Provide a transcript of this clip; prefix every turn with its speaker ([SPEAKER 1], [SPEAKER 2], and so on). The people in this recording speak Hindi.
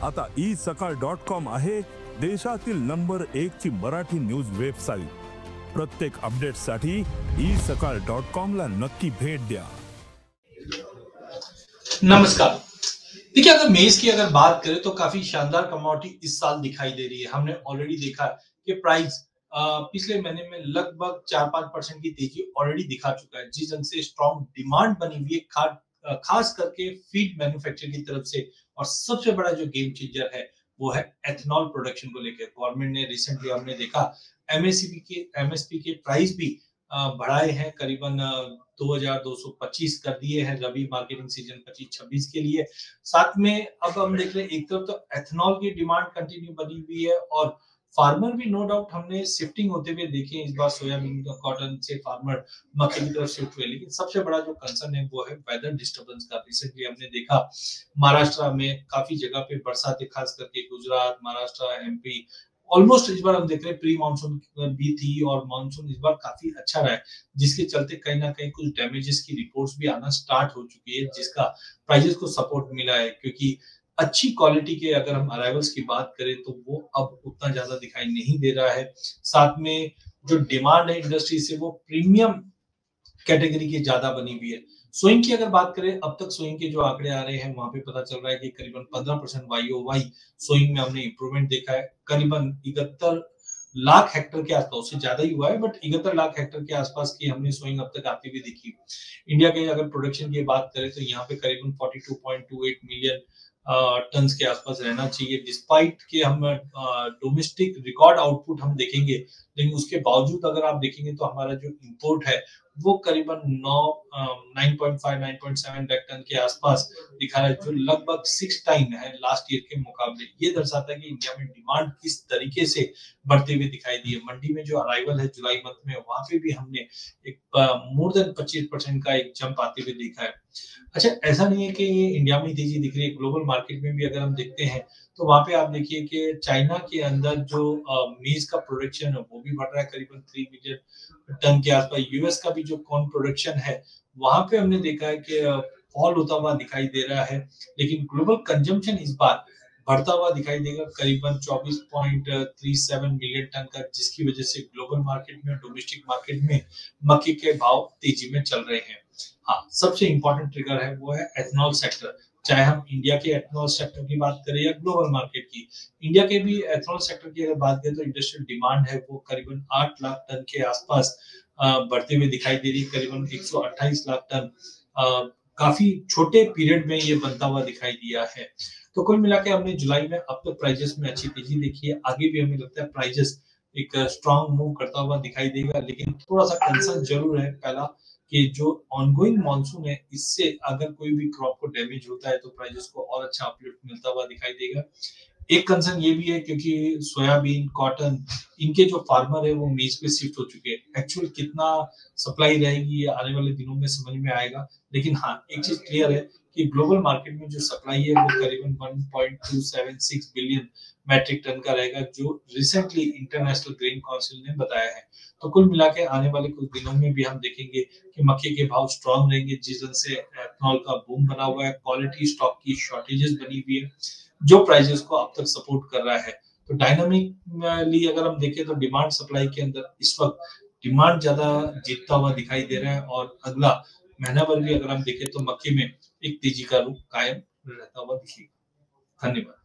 [SPEAKER 1] आता isakal.com आहे देशातील नंबर 1 ची मराठी न्यूज वेबसाईट. प्रत्येक अपडेटसाठी isakal.com ला नक्की भेट द्या.
[SPEAKER 2] नमस्कार. देखिए, अगर मेज की बात करें तो काफी शानदार कमोडिटी इस साल दिखाई दे रही है. हमने ऑलरेडी देखा कि प्राइस पिछले महीने में लगभग 4-5% की तेजी ऑलरेडी दिखा चुका है, जिस ढंग से स्ट्रॉन्ग डिमांड बनी हुई है खास करके फीड मैन्युफैक्चर की तरफ से. और सबसे बड़ा जो गेम चेंजर है वो है एथेनॉल प्रोडक्शन को लेकर. गवर्नमेंट ने रिसेंटली हमने देखा एमएसपी के प्राइस भी बढ़ाए हैं, करीबन 2225 कर दिए हैं रबी मार्केटिंग सीजन 25-26 के लिए. साथ में अब हम देख रहे हैं एक तरफ तो एथेनॉल की डिमांड कंटिन्यू बनी हुई है और फार्मर भी नो डाउट हमने शिफ्टिंग होते हुए देखे. इस बार सोयाबीन कॉटन से फार्मर मक्के की तरफ शिफ्ट हुए, लेकिन सबसे बड़ा जो कंसर्न है वो है वेदर डिस्टर्बेंस का. रिसेंटली हमने देखा महाराष्ट्र में काफी जगह पे बरसात, खास करके गुजरात, महाराष्ट्र, एमपी. ऑलमोस्ट इस बार हम देख रहे हैं प्री मानसून भी थी और मानसून इस बार काफी अच्छा रहा है, जिसके चलते कहीं ना कहीं कुछ डैमेजेस की रिपोर्ट्स भी आना स्टार्ट हो चुकी है, जिसका प्राइसेस को सपोर्ट मिला है. क्योंकि अच्छी क्वालिटी के अगर हम अराइवल्स की बात करें तो वो अब उतना ज्यादा दिखाई नहीं दे रहा है. साथ में जो डिमांड है इंडस्ट्री से वो प्रीमियम कैटेगरी की ज्यादा बनी हुई है. सोइंग की अगर बात करें, अब तक सोइंग के जो आंकड़े आ रहे हैं वहां पे पता चल रहा है कि करीबन 15% YOY सोइंग में हमने इंप्रूवमेंट देखा है. करीबन 71 लाख हेक्टर के आसपास, उससे ज्यादा ही हुआ है बट 71 लाख हेक्टर के आसपास की हमने सोइंग अब तक आती हुई दिखी. इंडिया के अगर प्रोडक्शन की बात करें तो यहाँ पे करीबन 42.28 मिलियन टन्स के आसपास रहना चाहिए. डिस्पाइट के हम डोमेस्टिक रिकॉर्ड आउटपुट हम देखेंगे, लेकिन उसके बावजूद अगर आप देखेंगे तो हमारा जो इंपोर्ट है वो करीबन 9.7 लाख टन के आसपास दिखा रहा है, जो लगभग 6 टाइम है लास्ट ईयर के मुकाबले. ये दर्शाता है कि इंडिया में डिमांड किस तरीके से बढ़ते हुए दिखाई दी है. मंडी में जो अराइवल है जुलाई मंथ में, वहां पे भी हमने एक मोर देन 25% का एक जंप आते हुए देखा है. अच्छा, ऐसा नहीं है कि ये इंडिया में तेजी दिख रही है, ग्लोबल मार्केट में भी अगर हम देखते हैं तो वहां पे आप देखिए कि चाइना के अंदर जो मेज का प्रोडक्शन है वो भी बढ़ रहा है, करीबन 3 मिलियन टन के आसपास. यूएस का भी जो कॉर्न प्रोडक्शन है वहां पे हमने देखा है कि फॉल होता हुआ दिखाई दे रहा है, लेकिन ग्लोबल कंजम्पशन इस बार बढ़ता हुआ दिखाई देगा, करीबन 24.37 मिलियन टन का, जिसकी वजह से ग्लोबल मार्केट में और डोमेस्टिक मार्केट में मक्के के भाव तेजी में चल रहे हैं. हाँ, सबसे इंपॉर्टेंट ट्रिगर है वो है एथेनॉल सेक्टर. चाहे हम इंडिया के एथेनॉल सेक्टर की बात करें या ग्लोबल मार्केट की, इंडिया के भी एथेनॉल सेक्टर की अगर बात करें तो इंडस्ट्रियल डिमांड है वो करीबन 8 लाख टन के आसपास बढ़ते हुए दिखाई दे रही है, करीबन 128 लाख टन. काफी छोटे पीरियड में ये बनता हुआ दिखाई दिया है. तो कुल मिला के हमने जुलाई में अब तक प्राइजेस में अच्छी तेजी देखी है. आगे भी हमें लगता है प्राइजेस एक स्ट्रॉन्ग मूव करता हुआ दिखाई देगा, लेकिन थोड़ा सा कंसर्न जरूर है. पहला कि जो ऑनगोइंग मानसून है, इससे अगर कोई भी क्रॉप को डैमेज होता है तो प्राइजेस को और अच्छा अपलिफ्ट मिलता हुआ दिखाई देगा. एक कंसर्न ये भी है क्योंकि सोयाबीन, कॉटन, इनके जो फार्मर है वो मेज पे शिफ्ट हो चुके हैं. एक्चुअल कितना सप्लाई रहेगी ये आने वाले दिनों में समझ में आएगा, लेकिन हाँ, एक चीज क्लियर है कि ग्लोबल मार्केट में जो सप्लाई है वो करीबन 1.276 बिलियन मैट्रिक टन का रहेगा, जो रिसेंटली इंटरनेशनल ग्रेन काउंसिल ने बताया है. तो कुल मिला के आने वाले कुछ दिनों में भी हम देखेंगे कि मक्के के भाव स्ट्रॉन्ग रहेंगे, जिस तरह से एथेनॉल का बूम बना हुआ है, क्वालिटी स्टॉक की शॉर्टेजेस बनी हुई है, जो प्राइसेस को अब तक सपोर्ट कर रहा है. तो डायनामिकली अगर हम देखें तो डिमांड सप्लाई के अंदर इस वक्त डिमांड ज्यादा जीतता हुआ दिखाई दे रहा है, और अगला महीना भर भी अगर हम देखें तो मक्के में एक तेजी का रुख कायम रहता हुआ दिखेगा. धन्यवाद.